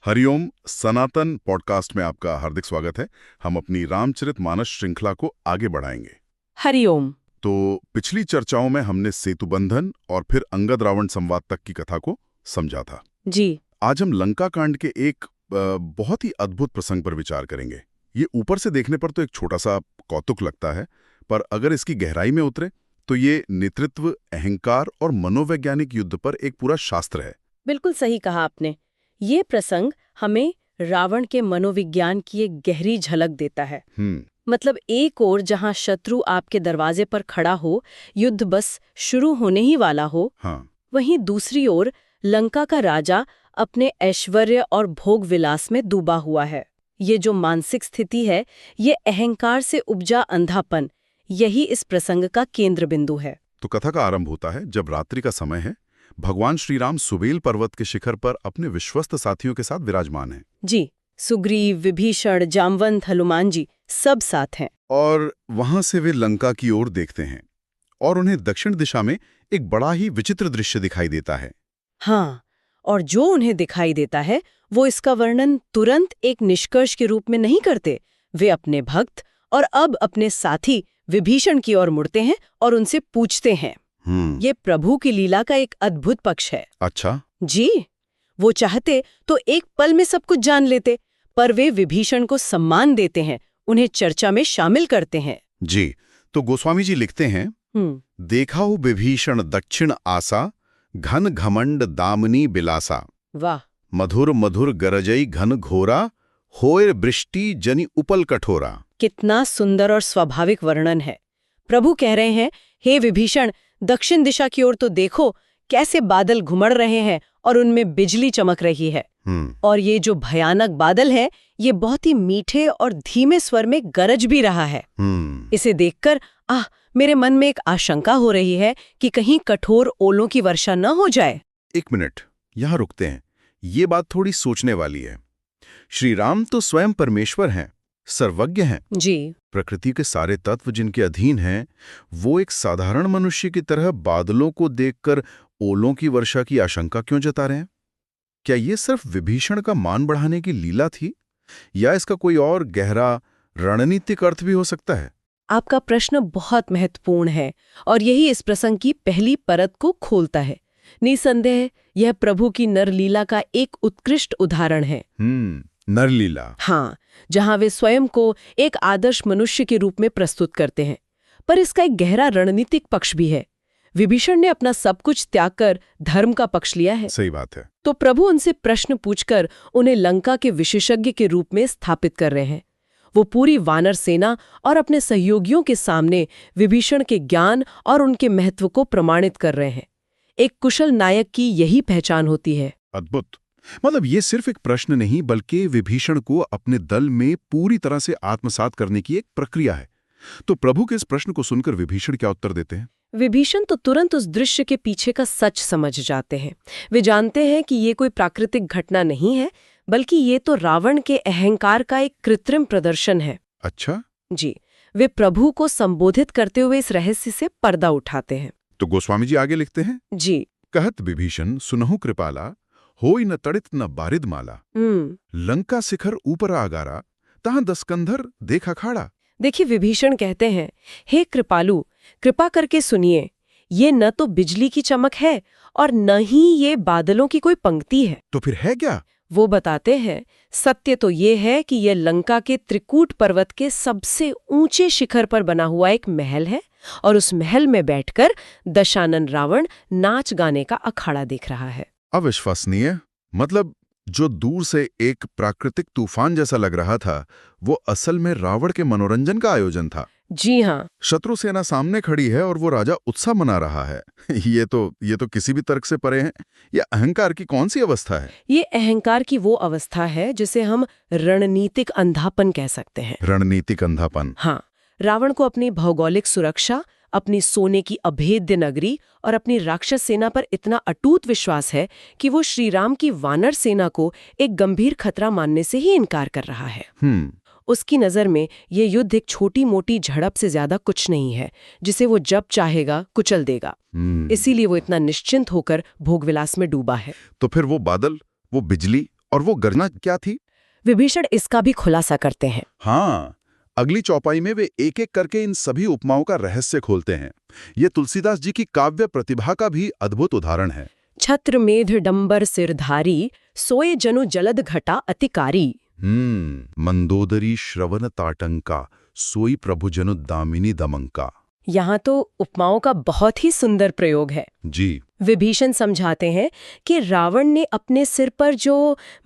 हरिओम। सनातन podcast में आपका हार्दिक स्वागत है। हम अपनी रामचरितमानस श्रृंखला को आगे बढ़ाएंगे। हरिओम। तो पिछली चर्चाओं में हमने सेतु बंधन और फिर अंगद रावण संवाद तक की कथा को समझा था। जी। आज हम लंका कांड के एक बहुत ही अद्भुत प्रसंग पर विचार करेंगे। ये ऊपर से देखने पर तो एक छोटा सा कौतुक लगता है, पर अगर इसकी गहराई में उतरे तो ये नेतृत्व, अहंकार और मनोवैज्ञानिक युद्ध पर एक पूरा शास्त्र है। बिल्कुल सही कहा आपने। ये प्रसंग हमें रावण के मनोविज्ञान की एक गहरी झलक देता है। मतलब एक ओर जहां शत्रु आपके दरवाजे पर खड़ा हो, युद्ध बस शुरू होने ही वाला हो, हाँ। वहीं दूसरी ओर लंका का राजा अपने ऐश्वर्य और भोग विलास में डूबा हुआ है। ये जो मानसिक स्थिति है, ये अहंकार से उपजा अंधापन, यही इस प्रसंग का केंद्र बिंदु है। तो कथा का आरंभ होता है जब रात्रि का समय है। भगवान श्री राम सुबेल पर्वत के शिखर पर अपने विश्वस्त साथियों के साथ विराजमान हैं। जी, सुग्रीव, विभीषण, जामवंत, हनुमान जी सब साथ हैं। और वहां से वे लंका की ओर देखते हैं और उन्हें दक्षिण दिशा में एक बड़ा ही विचित्र दृश्य दिखाई देता है। हाँ, और जो उन्हें दिखाई देता है वो इसका वर्णन तुरंत एक निष्कर्ष के रूप में नहीं करते। वे अपने भक्त और अब अपने साथी विभीषण की ओर मुड़ते हैं और उनसे पूछते हैं। ये प्रभु की लीला का एक अद्भुत पक्ष है। अच्छा। जी, वो चाहते तो एक पल में सब कुछ जान लेते, पर वे विभीषण को सम्मान देते हैं, उन्हें चर्चा में शामिल करते हैं। जी, तो गोस्वामी जी लिखते हैं, देखाऊ विभीषण दक्षिण आसा, घन घमंड दामनी बिलासा। वाह। मधुर मधुर गरजई घन घोरा, होय वृष्टि जनि उपल कठोरा। कितना सुंदर और स्वाभाविक वर्णन है। प्रभु कह रहे हैं, हे विभीषण, दक्षिण दिशा की ओर तो देखो, कैसे बादल घुमड़ रहे हैं और उनमें बिजली चमक रही है। और ये जो भयानक बादल है, ये बहुत ही मीठे और धीमे स्वर में गरज भी रहा है। इसे देखकर मेरे मन में एक आशंका हो रही है कि कहीं कठोर ओलों की वर्षा न हो जाए। एक मिनट, यहाँ रुकते हैं। ये बात थोड़ी सोचने वाली है। श्री राम तो स्वयं परमेश्वर हैं, सर्वज्ञ हैं। जी। प्रकृति के सारे तत्व जिनके अधीन हैं, वो एक साधारण मनुष्य की तरह बादलों को देखकर ओलों की वर्षा की आशंका क्यों जता रहे हैं? क्या ये सिर्फ विभीषण का मान बढ़ाने की लीला थी, या इसका कोई और गहरा रणनीतिक अर्थ भी हो सकता है? आपका प्रश्न बहुत महत्वपूर्ण है और यही इस प्रसंग की पहली परत को खोलता है। निसंदेह यह प्रभु की नरलीला का एक उत्कृष्ट उदाहरण है। नरलीला। हाँ, जहां वे स्वयं को एक आदर्श मनुष्य के रूप में प्रस्तुत करते हैं, पर इसका एक गहरा रणनीतिक पक्ष भी है। विभीषण ने अपना सब कुछ त्याग कर धर्म का पक्ष लिया है। सही बात है। तो प्रभु उनसे प्रश्न पूछकर उन्हें लंका के विशेषज्ञ के रूप में स्थापित कर रहे हैं। वो पूरी वानर सेना और अपने सहयोगियों के सामने विभीषण के ज्ञान और उनके महत्व को प्रमाणित कर रहे हैं। एक कुशल नायक की यही पहचान होती है। अद्भुत। मतलब ये सिर्फ एक प्रश्न नहीं, बल्कि विभीषण को अपने दल में पूरी तरह से आत्मसात करने की एक प्रक्रिया है। तो प्रभु के इस प्रश्न को सुनकर विभीषण क्या उत्तर देते हैं? विभीषण तो तुरंत उस दृश्य के पीछे का सच समझ जाते हैं। वे जानते हैं कि ये कोई प्राकृतिक घटना नहीं है, बल्कि ये तो रावण के अहंकार का एक कृत्रिम प्रदर्शन है। अच्छा। जी, वे प्रभु को संबोधित करते हुए इस रहस्य से पर्दा उठाते हैं। तो गोस्वामी जी आगे लिखते हैं, जी। कहत विभीषण सुनहु कृपाला, होई न तड़ित न बारिद माला। लंका शिखर ऊपर आगारा, तहां दस्कंधर देखा खाड़ा। देखिए, विभीषण कहते हैं, हे कृपालु, कृपा करके सुनिए, ये न तो बिजली की चमक है और न ही ये बादलों की कोई पंक्ति है। तो फिर है क्या? वो बताते हैं, सत्य तो ये है कि यह लंका के त्रिकूट पर्वत के सबसे ऊंचे शिखर पर बना हुआ एक महल है और उस महल में बैठकर दशानन रावण नाच गाने का अखाड़ा देख रहा है। अविश्वसनीय। मतलब जो दूर से एक प्राकृतिक तूफान जैसा लग रहा था, वो असल में रावण के मनोरंजन का आयोजन था। जी हाँ। शत्रु सेना सामने खड़ी है और वो राजा उत्साह मना रहा है। ये तो किसी भी तर्क से परे है। ये अहंकार की कौन सी अवस्था है? ये अहंकार की वो अवस्था है जिसे हम रणनीतिक अंधापन कह सकते हैं। रणनीतिक अंधापन। हाँ, रावण को अपनी भौगोलिक सुरक्षा, अपनी सोने की अभेद्य नगरी और अपनी राक्षस सेना पर इतना अटूट विश्वास है कि वो श्रीराम की वानर सेना को एक गंभीर खतरा मानने से ही इनकार कर रहा है। उसकी नजर में ये युद्ध एक छोटी मोटी झड़प से ज्यादा कुछ नहीं है, जिसे वो जब चाहेगा कुचल देगा। इसीलिए वो इतना निश्चिंत होकर भोगविलास में डूबा है। तो फिर वो बादल, वो बिजली और वो गर्जना क्या थी? विभीषण इसका भी खुलासा करते हैं। हाँ, अगली चौपाई में वे एक एक करके इन सभी उपमाओं का रहस्य खोलते हैं। ये तुलसीदास जी की काव्य प्रतिभा का भी अद्भुत उदाहरण है। छत्र मेध डंबर सिरधारी, सोए जनु जलद घटा अतिकारी। मंदोदरी श्रवण ताटंका, सोई प्रभु जनु दामिनी दमंका। यहाँ तो उपमाओं का बहुत ही सुंदर प्रयोग है। जी। विभीषण समझाते हैं कि रावण ने अपने सिर पर जो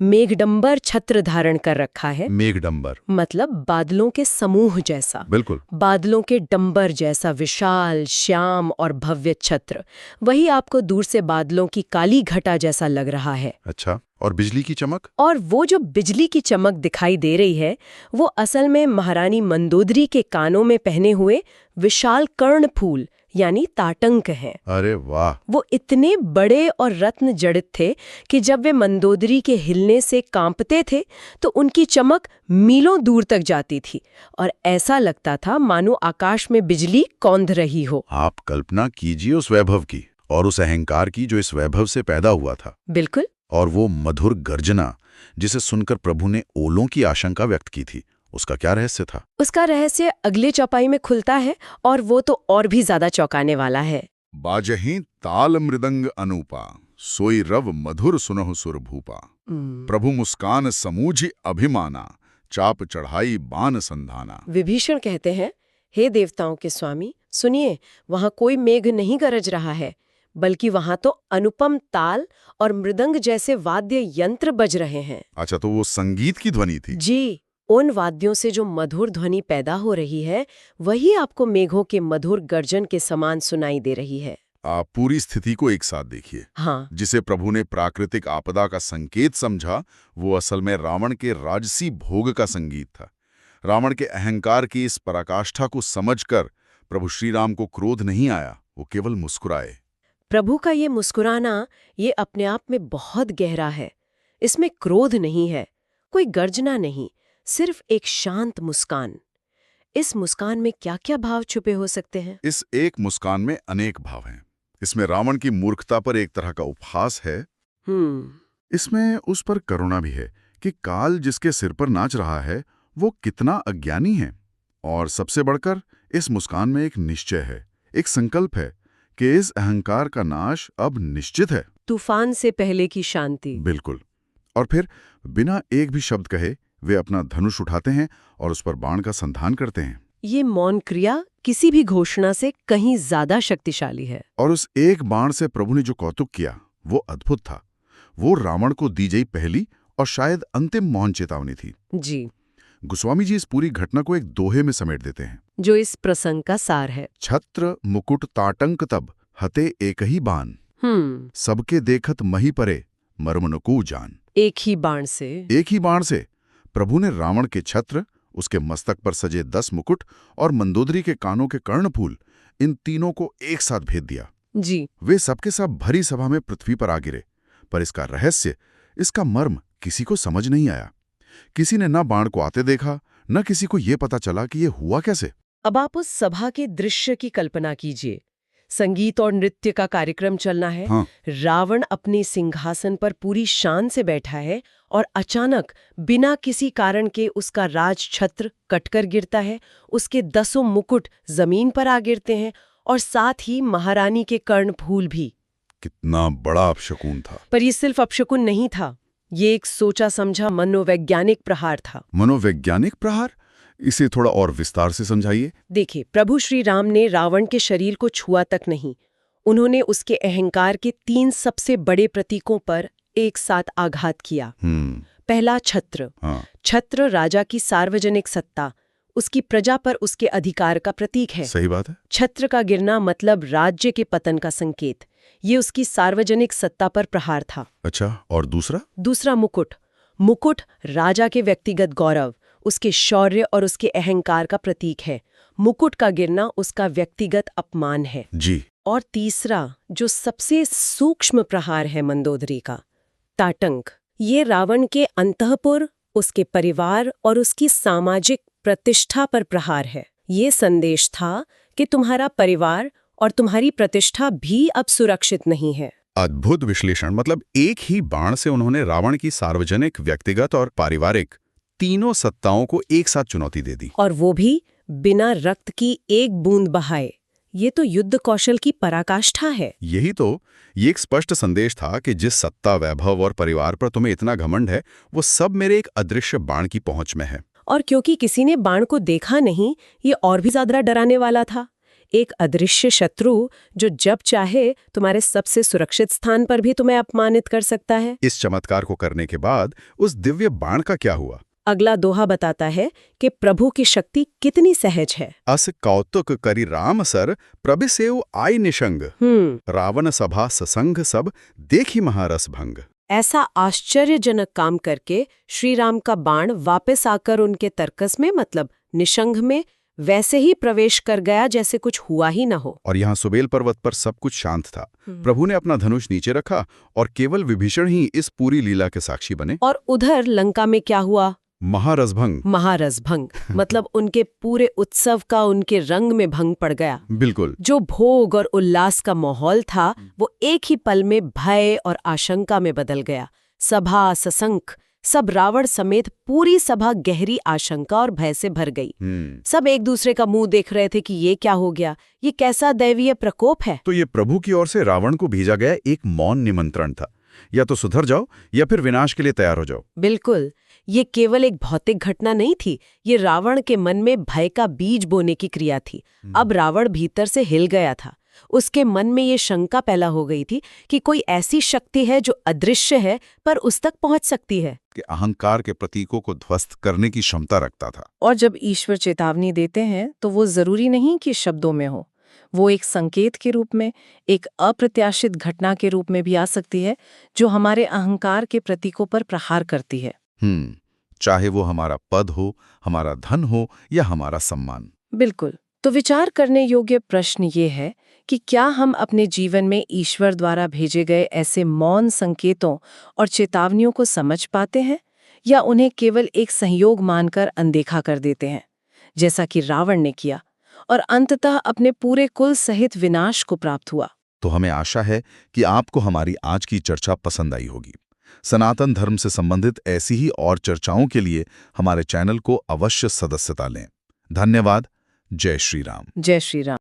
मेघडंबर छत्र धारण कर रखा है, मेघडंबर मतलब बादलों के समूह जैसा, बिल्कुल बादलों के डंबर जैसा विशाल, श्याम और भव्य छत्र, वही आपको दूर से बादलों की काली घटा जैसा लग रहा है। अच्छा, और बिजली की चमक? और वो जो बिजली की चमक दिखाई दे रही है, वो असल में महारानी मंदोदरी के कानों में पहने हुए विशाल कर्ण फूल यानी ताटंक हैं। अरे वाह! वो इतने बड़े और रत्न जड़ित थे कि जब वे मंदोदरी के हिलने से कांपते थे तो उनकी चमक मीलों दूर तक जाती थी और ऐसा लगता था मानो आकाश में बिजली कौंध रही हो। आप कल्पना कीजिए उस वैभव की और उस अहंकार की जो इस वैभव से पैदा हुआ था। बिल्कुल। और वो मधुर गर्जना जिसे सुनकर प्रभु ने ओलों की आशंका व्यक्त की थी, उसका क्या रहस्य था? उसका रहस्य अगले चौपाई में खुलता है और वो तो और भी ज्यादा चौंकाने वाला है। बाजहीं ताल मृदंग अनूपा, सोई रव मधुर सुनहु सुर भूपा। प्रभु मुस्कान समूझि अभिमाना, चाप चढ़ाई बान संधाना। विभीषण कहते हैं, हे देवताओं के स्वामी, सुनिए, वहां कोई मेघ नहीं गरज रहा है, बल्कि वहां तो अनुपम ताल और मृदंग जैसे वाद्य यंत्र बज रहे हैं। अच्छा, तो वो संगीत की ध्वनि थी? जी, उन वाद्यों से जो मधुर ध्वनि पैदा हो रही है, वही आपको मेघों के मधुर गर्जन के समान सुनाई दे रही है। आप पूरी स्थिति को एक साथ देखिए। हाँ। जिसे प्रभु ने प्राकृतिक आपदा का संकेत समझा, वो असल में रावण के राजसी भोग का संगीत था। रावण के अहंकार की इस पराकाष्ठा को समझकर प्रभु श्री राम को क्रोध नहीं आया, वो केवल मुस्कुराए। प्रभु का ये मुस्कुराना, ये अपने आप में बहुत गहरा है। इसमें क्रोध नहीं है, कोई गर्जना नहीं, सिर्फ एक शांत मुस्कान। इस मुस्कान में क्या क्या भाव छुपे हो सकते हैं? इस एक मुस्कान में अनेक भाव हैं। इसमें रावण की मूर्खता पर एक तरह का उपहास है। इसमें उस पर करुणा भी है कि काल जिसके सिर पर नाच रहा है वो कितना अज्ञानी है। और सबसे बढ़कर इस मुस्कान में एक निश्चय है, एक संकल्प है कि इस अहंकार का नाश अब निश्चित है। तूफान से पहले की शांति। बिल्कुल। और फिर बिना एक भी शब्द कहे वे अपना धनुष उठाते हैं और उस पर बाण का संधान करते हैं। ये मौन क्रिया किसी भी घोषणा से कहीं ज्यादा शक्तिशाली है। और उस एक बाण से प्रभु ने जो कौतुक किया वो अद्भुत था। वो रावण को दी गई पहली और शायद अंतिम मौन चेतावनी थी। जी। गोस्वामी जी इस पूरी घटना को एक दोहे में समेट देते हैं, जो इस प्रसंग का सार है। छत्र मुकुट ताटंक तब, हते एक ही बाण, सबके देखत मही परे, मर्मनुकू जान। एक ही बाण से प्रभु ने रावण के छत्र, उसके मस्तक पर सजे 10 मुकुट और मंदोदरी के कानों के कर्णफूल, इन तीनों को एक साथ भेद दिया। जी। वे सबके सब भरी सभा में पृथ्वी पर आ गिरे, पर इसका रहस्य, इसका मर्म किसी को समझ नहीं आया। किसी ने न बाण को आते देखा, न किसी को यह पता चला कि यह हुआ कैसे। अब आप उस सभा के दृश्य की कल्पना कीजिए। संगीत और नृत्य का कार्यक्रम चलना है। हाँ। रावण अपने सिंहासन पर पूरी शान से बैठा है और अचानक बिना किसी कारण के उसका राज छत्र कटकर गिरता है, उसके 10 मुकुट जमीन पर आ गिरते हैं और साथ ही महारानी के कर्णफूल भी। कितना बड़ा अपशकुन था। पर ये सिर्फ अपशकुन नहीं था, ये एक सोचा समझा मनोवैज्ञानिक प्रहार था। मनोवैज्ञानिक प्रहार? इसे थोड़ा और विस्तार से समझाइए। देखिए, प्रभु श्री राम ने रावण के शरीर को छुआ तक नहीं, उन्होंने उसके अहंकार के 3 सबसे बड़े प्रतीकों पर एक साथ आघात किया। पहला छत्र। हाँ। छत्र राजा की सार्वजनिक सत्ता, उसकी प्रजा पर उसके अधिकार का प्रतीक है। सही बात है। छत्र का गिरना मतलब राज्य के पतन का संकेत। ये उसकी सार्वजनिक सत्ता पर प्रहार था। अच्छा, और दूसरा मुकुट। मुकुट राजा के व्यक्तिगत गौरव, उसके शौर्य और उसके अहंकार का प्रतीक है। मुकुट का गिरना उसका व्यक्तिगत अपमान है। जी। और तीसरा, जो सबसे सूक्ष्म प्रहार है मंदोदरी का, ताटंक। ये रावण के अंतःपुर, उसके परिवार और उसकी सामाजिक प्रतिष्ठा पर प्रहार है। ये संदेश था कि तुम्हारा परिवार और तुम्हारी प्रतिष्ठा भी अब सुरक्षित नहीं है। अद्भुत विश्लेषण। मतलब एक ही बाण से उन्होंने रावण की सार्वजनिक, व्यक्तिगत और पारिवारिक तीनों सत्ताओं को एक साथ चुनौती दे दी। और वो भी बिना रक्त की एक बूंद बहाए। ये तो युद्ध कौशल की पराकाष्ठा है। यही तो, ये एक स्पष्ट संदेश था कि जिस सत्ता, वैभव और परिवार पर तुम्हें इतना घमंड है, वो सब मेरे एक अदृश्य बाण की पहुंच में है। और क्योंकि किसी ने बाण को देखा नहीं, ये और भी ज्यादा डराने वाला था। एक अदृश्य शत्रु जो जब चाहे तुम्हारे सबसे सुरक्षित स्थान पर भी तुम्हें अपमानित कर सकता है। इस चमत्कार को करने के बाद उस दिव्य बाण का क्या हुआ? अगला दोहा बताता है कि प्रभु की शक्ति कितनी सहज है। अस कौतुक करी राम सर, प्रभिसेउ आई निशंग। रावण सभा ससंग सब, देखी महारस भंग। ऐसा आश्चर्यजनक काम करके श्री राम का बाण वापस आकर उनके तर्कस में, मतलब निशंग में, वैसे ही प्रवेश कर गया जैसे कुछ हुआ ही न हो। और यहाँ सुबेल पर्वत पर सब कुछ शांत था। प्रभु ने अपना धनुष नीचे रखा और केवल विभीषण ही इस पूरी लीला के साक्षी बने। और उधर लंका में क्या हुआ? महारसभंग। महारसभंग मतलब उनके पूरे उत्सव का उनके रंग में भंग पड़ गया। बिल्कुल। जो भोग और उल्लास का माहौल था, वो एक ही पल में भय और आशंका में बदल गया। सभा सशंक, सब रावण समेत पूरी सभा गहरी आशंका और भय से भर गई। सब एक दूसरे का मुंह देख रहे थे कि ये क्या हो गया, ये कैसा दैवीय प्रकोप है। तो ये प्रभु की ओर से रावण को भेजा गया एक मौन निमंत्रण था, या तो सुधर जाओ या फिर विनाश के लिए तैयार हो जाओ। बिल्कुल, ये केवल एक भौतिक घटना नहीं थी, ये रावण के मन में भय का बीज बोने की क्रिया थी। अब रावण भीतर से हिल गया था। उसके मन में ये शंका पैदा हो गई थी कि कोई ऐसी शक्ति है जो अदृश्य है पर उस तक पहुंच सकती है, कि अहंकार के प्रतीकों को ध्वस्त करने की क्षमता रखता था। और जब ईश्वर चेतावनी देते हैं तो वो जरूरी नहीं कि शब्दों में हो, वो एक संकेत के रूप में, एक अप्रत्याशित घटना के रूप में भी आ सकती है जो हमारे अहंकार के प्रतीकों पर प्रहार करती है। चाहे वो हमारा पद हो, हमारा धन हो या हमारा सम्मान। बिल्कुल। तो विचार करने योग्य प्रश्न ये है कि क्या हम अपने जीवन में ईश्वर द्वारा भेजे गए ऐसे मौन संकेतों और चेतावनियों को समझ पाते हैं, या उन्हें केवल एक संयोग मानकर अनदेखा कर देते हैं, जैसा कि रावण ने किया और अंततः अपने पूरे कुल सहित विनाश को प्राप्त हुआ। तो हमें आशा है कि आपको हमारी आज की चर्चा पसंद आई होगी। सनातन धर्म से संबंधित ऐसी ही और चर्चाओं के लिए हमारे चैनल को अवश्य सदस्यता लें। धन्यवाद। जय श्री राम। जय श्री राम।